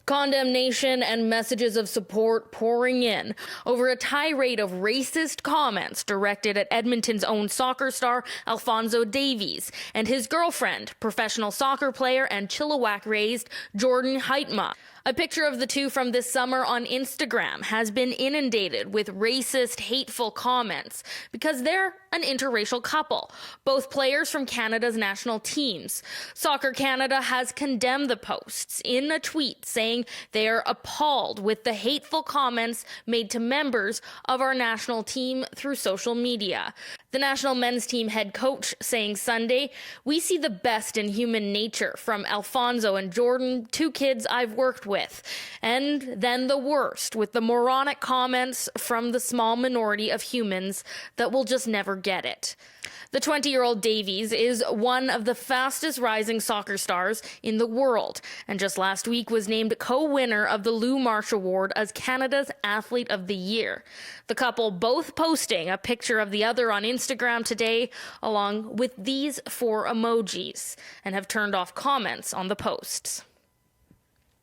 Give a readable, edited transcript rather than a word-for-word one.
Condemnation and messages of support pouring in over a tirade of racist comments directed at Edmonton's own soccer star Alphonso Davies and his girlfriend, professional soccer player and Chilliwack-raised Jordyn Huitema. A picture of the two from this summer on Instagram has been inundated with racist, hateful comments because they're an interracial couple, both players from Canada's national teams. Soccer Canada has condemned the posts in a tweet saying they are appalled with the hateful comments made to members of our national team through social media. The national men's team head coach saying Sunday, "We see the best in human nature from Alphonso and Jordyn, two kids I've worked with, and then the worst with the moronic comments from the small minority of humans that will just never get it." The 20-year-old Davies is one of the fastest rising soccer stars in the world, and just last week was named co-winner of the Lou Marsh Award as Canada's Athlete of the Year. The couple both posting a picture of the other on Instagram today, along with these 4 emojis, and have turned off comments on the posts.